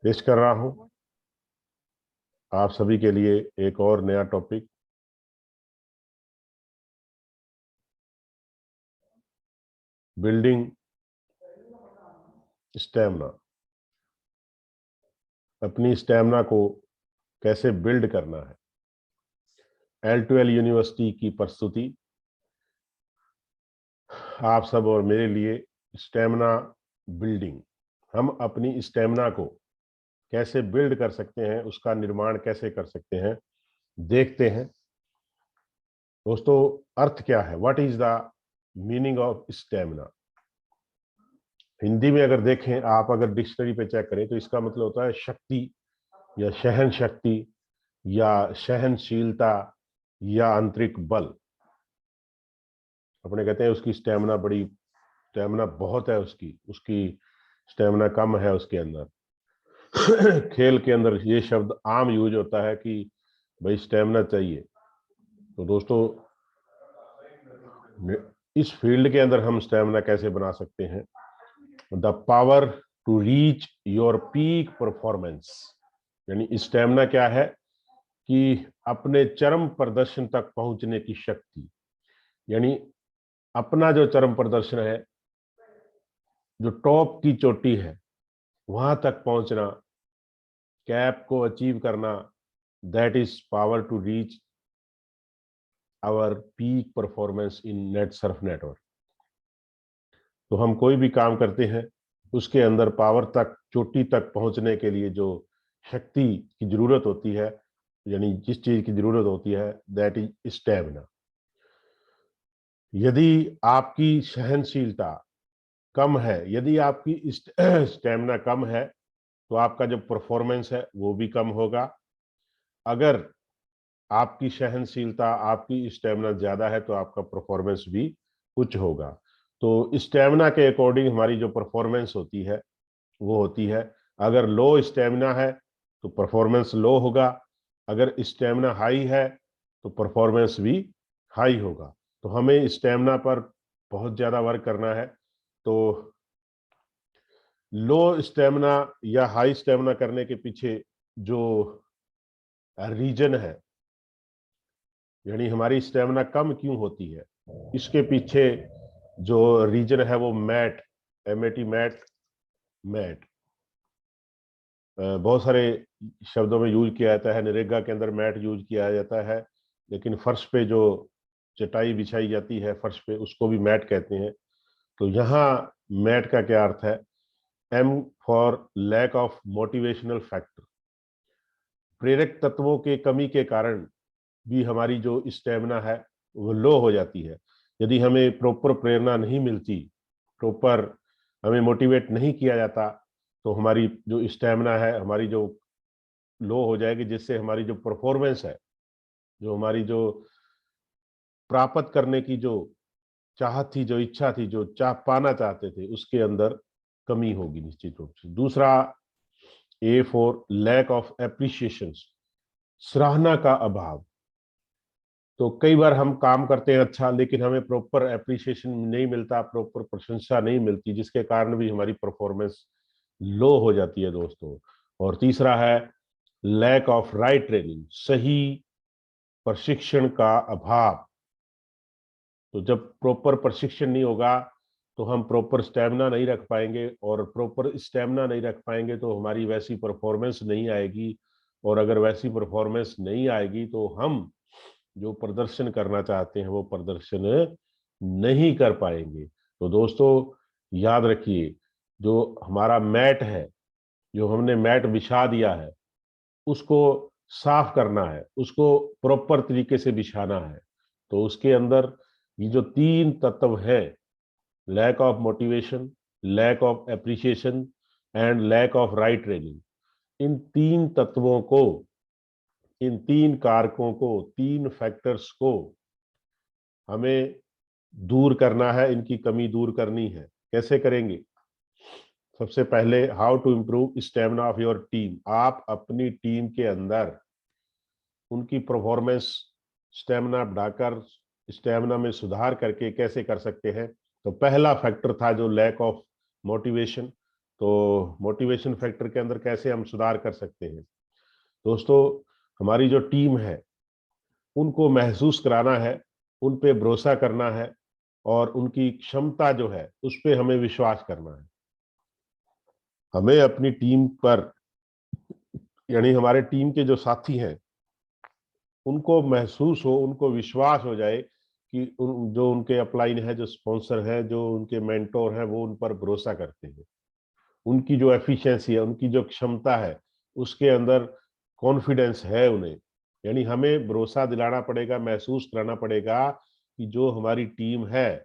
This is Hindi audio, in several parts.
पेश कर रहा हूं आप सभी के लिए एक और नया टॉपिक, बिल्डिंग स्टैमिना। अपनी स्टैमिना को कैसे बिल्ड करना है। L2L यूनिवर्सिटी की प्रस्तुति आप सब और मेरे लिए स्टैमिना बिल्डिंग। हम अपनी स्टैमिना को कैसे बिल्ड कर सकते हैं, उसका निर्माण कैसे कर सकते हैं, देखते हैं। दोस्तों, अर्थ क्या है? What is the meaning of stamina? Hindi में अगर देखें, आप अगर डिक्शनरी पे चेक करें तो इसका मतलब होता है शक्ति या सहन शक्ति या सहनशीलता या आंतरिक बल। अपने कहते हैं उसकी स्टैमिना बहुत है, उसकी स्टैमिना कम है उसके अंदर। खेल के अंदर ये शब्द आम यूज होता है कि भाई स्टैमिना चाहिए। तो दोस्तों, इस फील्ड के अंदर हम स्टैमिना कैसे बना सकते हैं? The power to reach your peak performance. यानी स्टैमिना क्या है कि अपने चरम प्रदर्शन तक पहुंचने की शक्ति। यानी अपना जो चरम प्रदर्शन है, जो टॉप की चोटी है, वहां तक पहुंचना, कैप को अचीव करना, that is power to reach our peak performance in net surf network. तो हम कोई भी काम करते हैं उसके अंदर पावर तक, चोटी तक पहुंचने के लिए जो शक्ति की जरूरत होती है, यानी जिस चीज की जरूरत होती है, दैट इज स्टैमिना। यदि आपकी सहनशीलता कम है, यदि आपकी स्टैमिना कम है, तो आपका जो परफॉर्मेंस है वो भी कम होगा। अगर आपकी सहनशीलता, आपकी स्टैमिना ज्यादा है, तो आपका परफॉर्मेंस भी उच्च होगा। तो स्टैमिना के अकॉर्डिंग हमारी जो परफॉर्मेंस होती है वो होती है। अगर लो स्टैमिना है तो परफॉर्मेंस लो होगा, अगर स्टैमिना हाई है तो परफॉर्मेंस भी हाई होगा। तो हमें स्टैमिना पर बहुत ज्यादा वर्क करना है। तो लो स्टेमिना या हाई स्टेमिना करने के पीछे जो रीजन है, यानी हमारी स्टेमिना कम क्यों होती है, इसके पीछे जो रीजन है वो मैट, MAT, मैट बहुत सारे शब्दों में यूज किया जाता है। नरेगा के अंदर मैट यूज किया जाता है, लेकिन फर्श पे जो चटाई बिछाई जाती है फर्श पे, उसको भी मैट कहते हैं। तो यहाँ मैट का क्या अर्थ है? M for lack of motivational factor. प्रेरक तत्वों के कमी के कारण भी हमारी जो स्टेमिना है वो लो हो जाती है। यदि हमें प्रॉपर प्रेरणा नहीं मिलती, प्रॉपर हमें मोटिवेट नहीं किया जाता, तो हमारी जो स्टेमिना है हमारी जो लो हो जाएगी, जिससे हमारी जो परफॉर्मेंस है, जो हमारी जो प्राप्त करने की जो चाहत थी, जो इच्छा थी, जो पाना चाहते थे, उसके अंदर कमी होगी निश्चित रूप से। दूसरा, A for lack of appreciation, सराहना का अभाव। तो कई बार हम काम करते हैं अच्छा, लेकिन हमें प्रॉपर एप्रिसिएशन नहीं मिलता, प्रॉपर प्रशंसा नहीं मिलती, जिसके कारण भी हमारी परफॉर्मेंस लो हो जाती है दोस्तों। और तीसरा है लैक ऑफ राइट ट्रेनिंग, सही प्रशिक्षण का अभाव। तो जब प्रॉपर प्रशिक्षण नहीं होगा तो हम प्रॉपर स्टेमिना नहीं रख पाएंगे, और प्रॉपर स्टेमिना नहीं रख पाएंगे तो हमारी वैसी परफॉर्मेंस नहीं आएगी। और अगर वैसी परफॉर्मेंस नहीं आएगी तो हम जो प्रदर्शन करना चाहते हैं वो प्रदर्शन नहीं कर पाएंगे। तो दोस्तों, याद रखिए, जो हमारा मैट है, जो हमने मैट बिछा दिया है, उसको साफ करना है, उसको प्रॉपर तरीके से बिछाना है। तो उसके अंदर ये जो 3 तत्व है, lack of motivation, lack of appreciation and lack of right training, इन 3 तत्वों को, इन 3 कारकों को, 3 फैक्टर्स को हमें दूर करना है, इनकी कमी दूर करनी है। कैसे करेंगे? सबसे पहले, how to improve stamina of your team. आप अपनी टीम के अंदर उनकी परफॉर्मेंस, स्टेमिना बढ़ाकर, स्टेमिना में सुधार करके कैसे कर सकते हैं? तो पहला फैक्टर था जो लैक ऑफ मोटिवेशन। तो मोटिवेशन फैक्टर के अंदर कैसे हम सुधार कर सकते हैं दोस्तों? हमारी जो टीम है उनको महसूस कराना है, उन पे भरोसा करना है और उनकी क्षमता जो है उस पे हमें विश्वास करना है। हमें अपनी टीम पर, यानी हमारे टीम के जो साथी हैं उनको महसूस हो, उनको विश्वास हो जाए कि जो उनके अपलाइन है, जो स्पॉन्सर है, जो उनके मेंटोर हैं, वो उन पर भरोसा करते हैं। उनकी जो एफिशिएंसी है, उनकी जो क्षमता है, उसके अंदर कॉन्फिडेंस है उन्हें। यानी हमें भरोसा दिलाना पड़ेगा, महसूस कराना पड़ेगा कि जो हमारी टीम है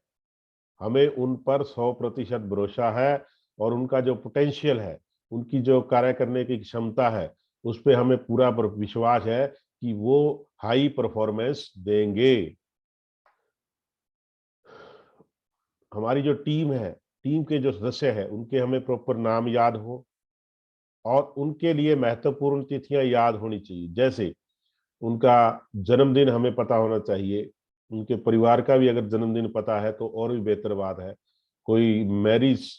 हमें उन पर 100% भरोसा है और उनका जो पोटेंशियल है, उनकी जो कार्य करने की क्षमता है, उस पे हमें पूरा विश्वास है कि वो हाई परफॉर्मेंस देंगे। हमारी जो टीम है, टीम के जो सदस्य हैं, उनके हमें प्रॉपर नाम याद हो और उनके लिए महत्वपूर्ण तिथियां याद होनी चाहिए। जैसे उनका जन्मदिन हमें पता होना चाहिए, उनके परिवार का भी अगर जन्मदिन पता है तो और भी बेहतर बात है। कोई मैरिज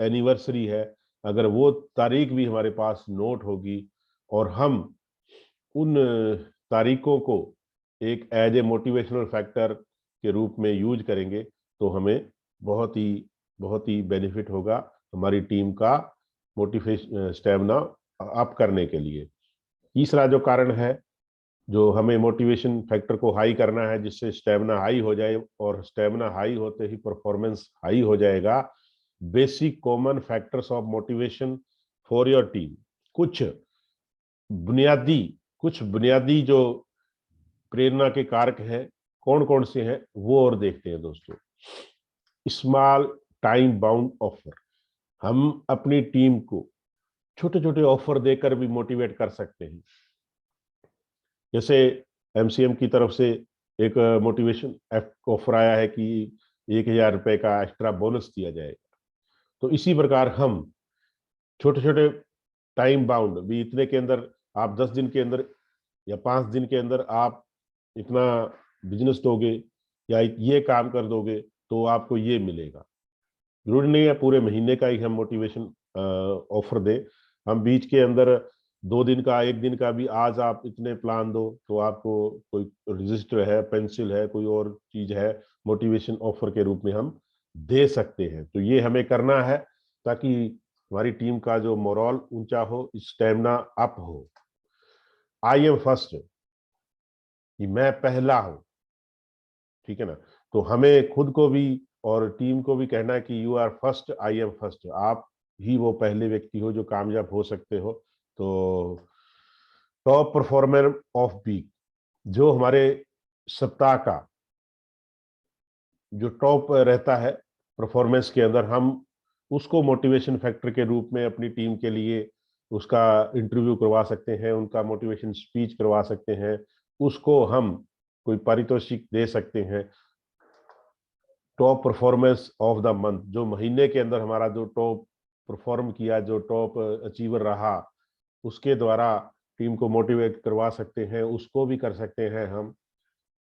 एनिवर्सरी है, अगर वो तारीख भी हमारे पास नोट होगी और हम उन तारीखों को एक एज ए मोटिवेशनल फैक्टर के रूप में यूज करेंगे तो हमें बहुत ही बेनिफिट होगा हमारी टीम का मोटिवेशन स्टेमिना अप करने के लिए। तीसरा जो कारण है, जो हमें मोटिवेशन फैक्टर को हाई करना है जिससे स्टेमिना हाई हो जाए, और स्टेमिना हाई होते ही परफॉर्मेंस हाई हो जाएगा। Basic common factors of motivation for your team. कुछ बुनियादी कुछ बुनियादी जो प्रेरणा के कारक हैं कौन कौन से हैं वो और देखते हैं दोस्तों। स्मॉल टाइम बाउंड ऑफर, हम अपनी टीम को छोटे छोटे ऑफर देकर भी मोटिवेट कर सकते हैं। जैसे एमसीएम की तरफ से एक मोटिवेशन ऑफर आया है कि 1,000 रुपए का एक्स्ट्रा बोनस दिया जाएगा। तो इसी प्रकार हम छोटे छोटे टाइम बाउंड भी, इतने के अंदर आप 10 दिन के अंदर या 5 दिन के अंदर आप इतना बिजनेस दोगे या ये काम कर दोगे तो आपको ये मिलेगा। जरूरी नहीं है पूरे महीने का ही हम मोटिवेशन ऑफर दें। हम बीच के अंदर 2 दिन का, 1 दिन का भी, आज आप इतने प्लान दो तो आपको कोई रजिस्टर है, पेंसिल है, कोई और चीज है, मोटिवेशन ऑफर के रूप में हम दे सकते हैं। तो ये हमें करना है ताकि हमारी टीम का जो मोरल ऊंचा हो, स्टेमिना अप हो। आई एम फर्स्ट, कि मैं पहला हूं, ठीक है ना? तो हमें खुद को भी और टीम को भी कहना है कि you are first, I am first. आप ही वो पहले व्यक्ति हो जो कामयाब हो सकते हो। तो टॉप परफॉर्मर ऑफ वीक, जो हमारे सप्ताह का जो टॉप रहता है परफॉर्मेंस के अंदर, हम उसको मोटिवेशन फैक्टर के रूप में अपनी टीम के लिए उसका इंटरव्यू करवा सकते हैं, उनका मोटिवेशन स्पीच करवा सकते हैं, उसको हम कोई पारितोषिक दे सकते हैं। Top performance of the month, जो महीने के अंदर हमारा जो टॉप परफॉर्म किया, जो टॉप अचीवर रहा, उसके द्वारा टीम को मोटिवेट करवा सकते हैं, उसको भी कर सकते हैं हम।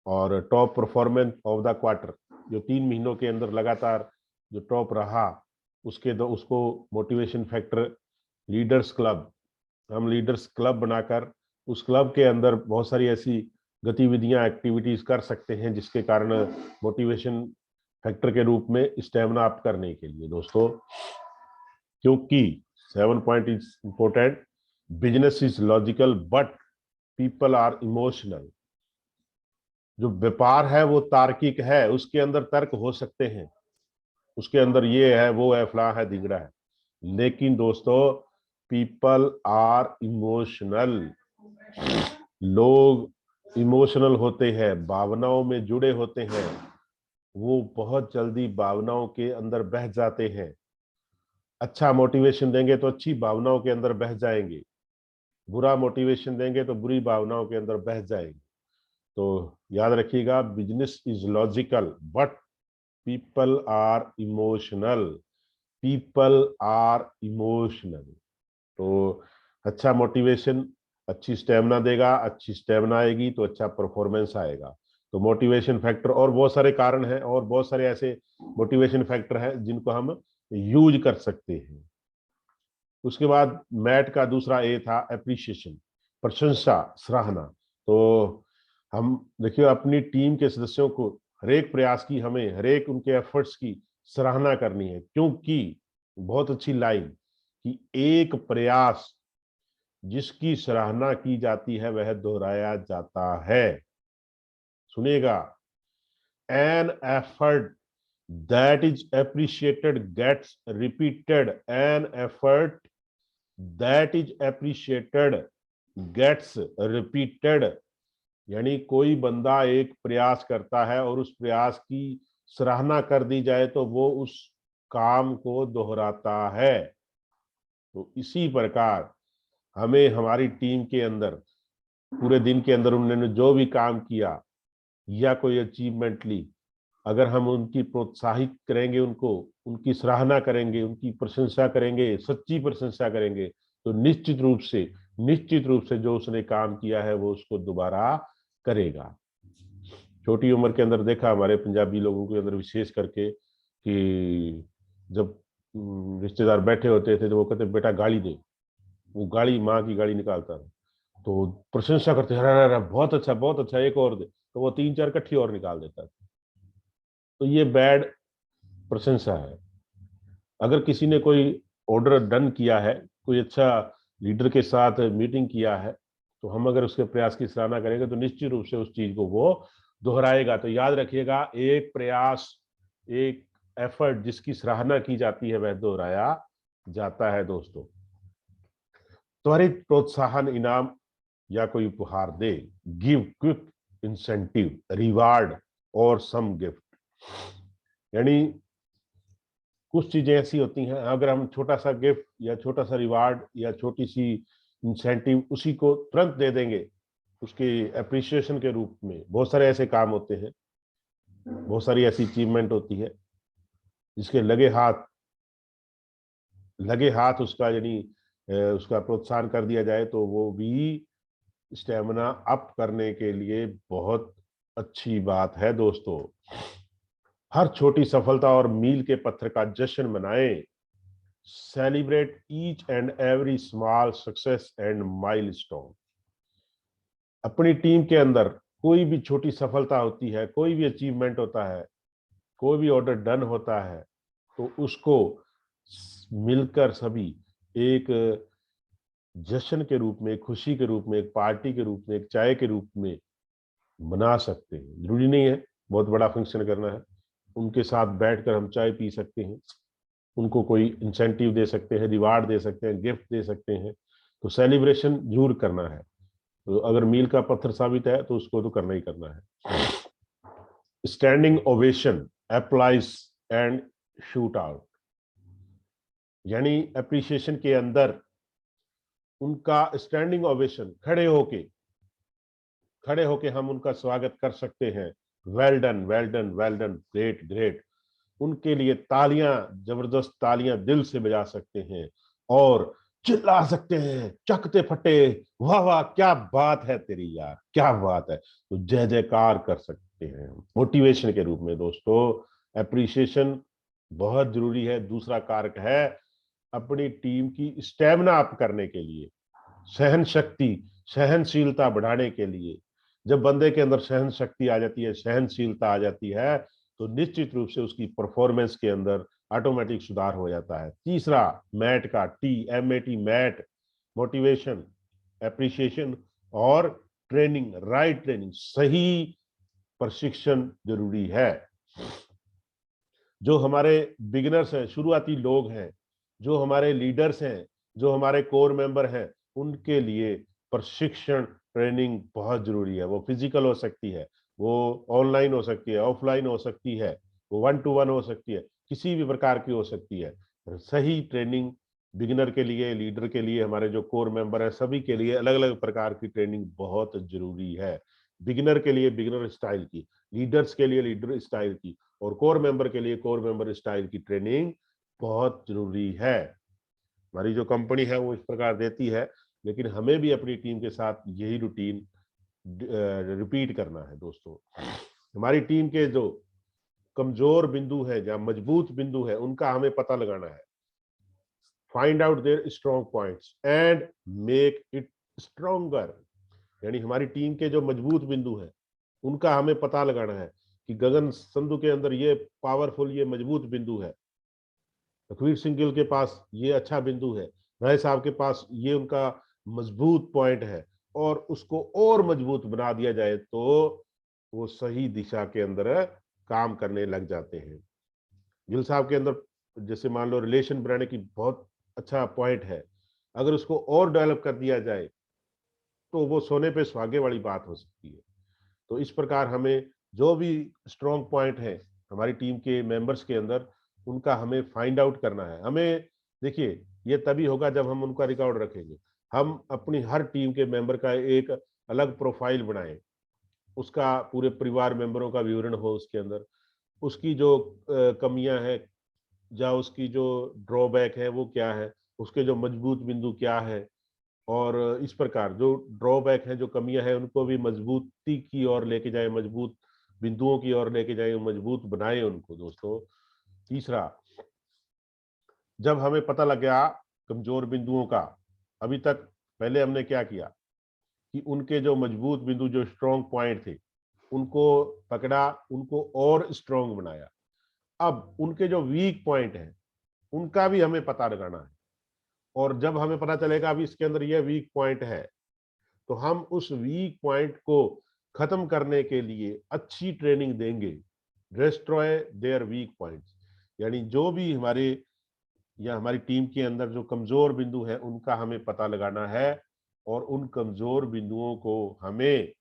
और top performance of the quarter, जो 3 महीनों के अंदर लगातार जो टॉप रहा, उसको मोटिवेशन फैक्टर लीडर्स क्लब, हम लीडर्स क्लब बनाकर उस क्लब के अंदर बहुत सारी ऐसी गतिविधियां, एक्टिविटीज कर सकते हैं जिसके कारण मोटिवेशन फैक्टर के रूप में स्टेमिना अप करने के लिए दोस्तों। क्योंकि 7 point is important, business is logical but people are emotional. जो व्यापार है वो तार्किक है, उसके अंदर तर्क हो सकते हैं, उसके अंदर ये है, वो है, फला है, दिगड़ा है, लेकिन दोस्तों पीपल आर इमोशनल। लोग इमोशनल होते हैं, भावनाओं में जुड़े होते हैं, वो बहुत जल्दी भावनाओं के अंदर बह जाते हैं। अच्छा मोटिवेशन देंगे तो अच्छी भावनाओं के अंदर बह जाएंगे, बुरा मोटिवेशन देंगे तो बुरी भावनाओं के अंदर बह जाएंगे। तो याद रखिएगा, business is logical but people are emotional. People are emotional. तो अच्छा मोटिवेशन अच्छी स्टेमिना देगा, अच्छी स्टेमिना आएगी तो अच्छा परफॉर्मेंस आएगा। तो मोटिवेशन फैक्टर और बहुत सारे कारण हैं, और बहुत सारे ऐसे मोटिवेशन फैक्टर हैं जिनको हम यूज कर सकते हैं। उसके बाद मैट का दूसरा ए था एप्रिशिएशन, प्रशंसा, सराहना। तो हम देखिए अपनी टीम के सदस्यों को हर एक प्रयास की, हमें हर एक उनके एफर्ट्स की सराहना करनी है, क्योंकि बहुत अच्छी लाइन कि एक प्रयास जिसकी सराहना की जाती है वह दोहराया जाता है। सुनिएगा, an effort that is appreciated gets repeated, an effort that is appreciated gets repeated। यानी कोई बंदा एक प्रयास करता है और उस प्रयास की सराहना कर दी जाए तो वो उस काम को दोहराता है। तो इसी प्रकार हमें हमारी टीम के अंदर पूरे दिन के अंदर उन्होंने जो भी काम किया या कोई अचीवमेंट ली, अगर हम उनकी प्रोत्साहित करेंगे, उनको उनकी सराहना करेंगे, उनकी प्रशंसा करेंगे, सच्ची प्रशंसा करेंगे, तो निश्चित रूप से जो उसने काम किया है वो उसको दोबारा करेगा। छोटी उम्र के अंदर देखा हमारे पंजाबी लोगों के अंदर विशेष करके कि जब रिश्तेदार बैठे होते थे तो वो कहते बेटा गाली दे, वो गाली, माँ की गाली निकालता था, तो प्रशंसा करते, अरे बहुत अच्छा, एक और दे, तो वो 3-4 कट्ठी और निकाल देता था। तो ये बैड प्रशंसा है। अगर किसी ने कोई ऑर्डर डन किया है, कोई अच्छा लीडर के साथ मीटिंग किया है, तो हम अगर उसके प्रयास की सराहना करेंगे तो निश्चित रूप से उस चीज को वो दोहराएगा। तो याद रखिएगा, एक प्रयास, एक एफर्ट जिसकी सराहना की जाती है वह दोहराया जाता है। दोस्तों, त्वरित प्रोत्साहन, इनाम या कोई उपहार दे, गिव क्विक इंसेंटिव, रिवार्ड और सम गिफ्ट। यानी कुछ चीजें ऐसी होती हैं, अगर हम छोटा सा गिफ्ट या छोटा सा रिवार्ड या छोटी सी इंसेंटिव उसी को तुरंत दे देंगे उसके अप्रिसिएशन के रूप में, बहुत सारे ऐसे काम होते हैं, बहुत सारी ऐसी अचीवमेंट होती है जिसके लगे हाथ उसका, यानी उसका प्रोत्साहन कर दिया जाए तो वो भी स्टेमिना अप करने के लिए बहुत अच्छी बात है। दोस्तों, हर छोटी सफलता और मील के पत्थर का जश्न मनाएं। Celebrate each and every small success and milestone. अपनी टीम के अंदर कोई भी छोटी सफलता होती है, कोई भी अचीवमेंट होता है, कोई भी ऑर्डर डन होता है, तो उसको मिलकर सभी एक जश्न के रूप में, एक खुशी के रूप में, एक पार्टी के रूप में, एक चाय के रूप में मना सकते हैं। जरूरी नहीं है बहुत बड़ा फंक्शन करना है, उनके साथ बैठकर हम चाय पी सकते हैं, उनको कोई इंसेंटिव दे सकते हैं, रिवार्ड दे सकते हैं, गिफ्ट दे सकते हैं। तो सेलिब्रेशन जरूर करना है। तो अगर मील का पत्थर साबित है तो उसको तो करना ही करना है। Standing ovation applies and shoot out. यानी एप्रिसिएशन के अंदर उनका स्टैंडिंग ओवेशन, खड़े होके हम उनका स्वागत कर सकते हैं। Well done, well done, well done, great great. उनके लिए तालियां, जबरदस्त तालियां दिल से बजा सकते हैं और चिल्ला सकते हैं, चकते फटे, वाह वाह क्या बात है तेरी यार, क्या बात है, तो जय जयकार कर सकते हैं मोटिवेशन के रूप में। दोस्तों, एप्रिसिएशन बहुत जरूरी है। दूसरा कारक है अपनी टीम की स्टेमिना अप करने के लिए, सहन शक्ति, सहनशीलता बढ़ाने के लिए। जब बंदे के अंदर सहन शक्ति आ जाती है, सहनशीलता आ जाती है, तो निश्चित रूप से उसकी परफॉर्मेंस के अंदर ऑटोमेटिक सुधार हो जाता है। तीसरा, मैट का TMAT, मैट, मोटिवेशन, एप्रिसिएशन और ट्रेनिंग, राइट ट्रेनिंग, सही प्रशिक्षण जरूरी है। जो हमारे बिगिनर्स हैं, शुरुआती लोग हैं, जो हमारे लीडर्स हैं, जो हमारे कोर मेंबर हैं, उनके लिए प्रशिक्षण ट्रेनिंग बहुत जरूरी है। वो फिजिकल हो सकती है, वो ऑनलाइन हो सकती है, ऑफलाइन हो सकती है, वो 1-to-1 हो सकती है, किसी भी प्रकार की हो सकती है। सही ट्रेनिंग बिगिनर के लिए, लीडर के लिए, हमारे जो कोर मेंबर है सभी के लिए अलग अलग प्रकार की ट्रेनिंग बहुत जरूरी है। बिगिनर के लिए बिगिनर स्टाइल की, लीडर्स के लिए लीडर स्टाइल की, और कोर मेंबर के लिए कोर मेंबर स्टाइल की ट्रेनिंग बहुत जरूरी है। हमारी जो कंपनी है वो इस प्रकार देती है, लेकिन हमें भी अपनी टीम के साथ यही रूटीन रिपीट करना है। दोस्तों, हमारी टीम के जो कमजोर बिंदु है, जहाँ मजबूत बिंदु है, उनका हमें पता लगाना है। Find out their strong points and make it stronger. यानी हमारी टीम के जो मजबूत बिंदु हैं उनका हमें पता लगाना है कि गगन संधू के अंदर ये पावरफुल, ये मजबूत बिंदु है, लखवीर सिंह गिल के पास ये अच्छा बिंदु है, राय साहब के पास ये उनका मजबूत पॉइंट है, और उसको और मजबूत बना दिया जाए तो वो सही दिशा के अंदर काम करने लग जाते हैं। गिल साहब के अंदर जैसे मान लो रिलेशन बनाने की बहुत अच्छा पॉइंट है, अगर उसको और डेवलप कर दिया जाए तो वो सोने पे सुहागे वाली बात हो सकती है। तो इस प्रकार हमें जो भी स्ट्रॉन्ग पॉइंट है हमारी टीम के मेंबर्स के अंदर, उनका हमें फाइंड आउट करना है। हमें देखिए, ये तभी होगा जब हम उनका रिकॉर्ड रखेंगे। हम अपनी हर टीम के मेंबर का एक अलग प्रोफाइल बनाएं, उसका पूरे परिवार मेंबरों का विवरण हो उसके अंदर, उसकी जो कमियां हैं या उसकी जो ड्रॉबैक है वो क्या है, उसके जो मजबूत बिंदु क्या है, और इस प्रकार जो ड्रॉबैक है, जो कमियां हैं, उनको भी मजबूती की ओर लेके जाए, मजबूत बिंदुओं की ओर लेके जाए, मजबूत बनाए उनको दोस्तों। तीसरा, जब हमें पता लग गया कमजोर बिंदुओं का, अभी तक पहले हमने क्या किया कि उनके जो मजबूत बिंदु, जो स्ट्रॉन्ग पॉइंट थे, उनको पकड़ा, उनको और स्ट्रॉन्ग बनाया। अब उनके जो वीक पॉइंट हैं उनका भी हमें पता लगाना है, और जब हमें पता चलेगा अभी इसके अंदर ये वीक पॉइंट है, तो हम उस वीक पॉइंट को खत्म करने के लिए अच्छी ट्रेनिंग देंगे। डिस्ट्रॉय देयर वीक पॉइंट्स, यानी जो भी हमारे या हमारी टीम के अंदर जो कमजोर बिंदु है उनका हमें पता लगाना है, और उन कमजोर बिंदुओं को हमें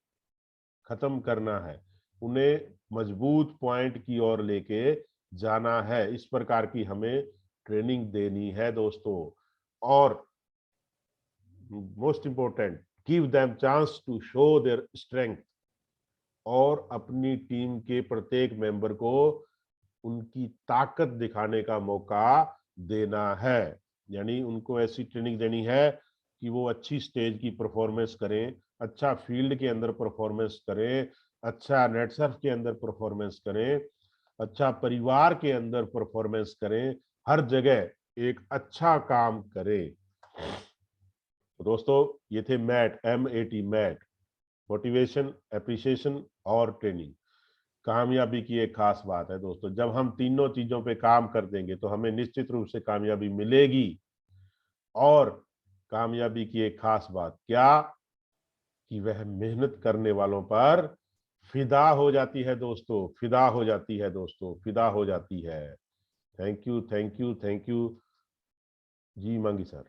खत्म करना है, उन्हें मजबूत पॉइंट की ओर लेके जाना है। इस प्रकार की हमें ट्रेनिंग देनी है दोस्तों। और most important, give them chance to show their strength, और अपनी टीम के प्रत्येक मेंबर को उनकी ताकत दिखाने का मौका देना है। यानी उनको ऐसी ट्रेनिंग देनी है कि वो अच्छी स्टेज की परफॉर्मेंस करें, अच्छा फील्ड के अंदर परफॉर्मेंस करें, अच्छा नेट सर्फ के अंदर परफॉर्मेंस करें, अच्छा परिवार के अंदर परफॉर्मेंस करें, हर जगह एक अच्छा काम करें। तो दोस्तों, ये थे MAT, MAT, MAT, motivation, appreciation और ट्रेनिंग। कामयाबी की एक खास बात है दोस्तों, जब हम तीनों चीजों पे काम कर देंगे तो हमें निश्चित रूप से कामयाबी मिलेगी। और कामयाबी की एक खास बात क्या, कि वह मेहनत करने वालों पर फिदा हो जाती है दोस्तों, फिदा हो जाती है दोस्तों, फिदा हो जाती है। Thank you, thank you, thank you ji Mangi sir.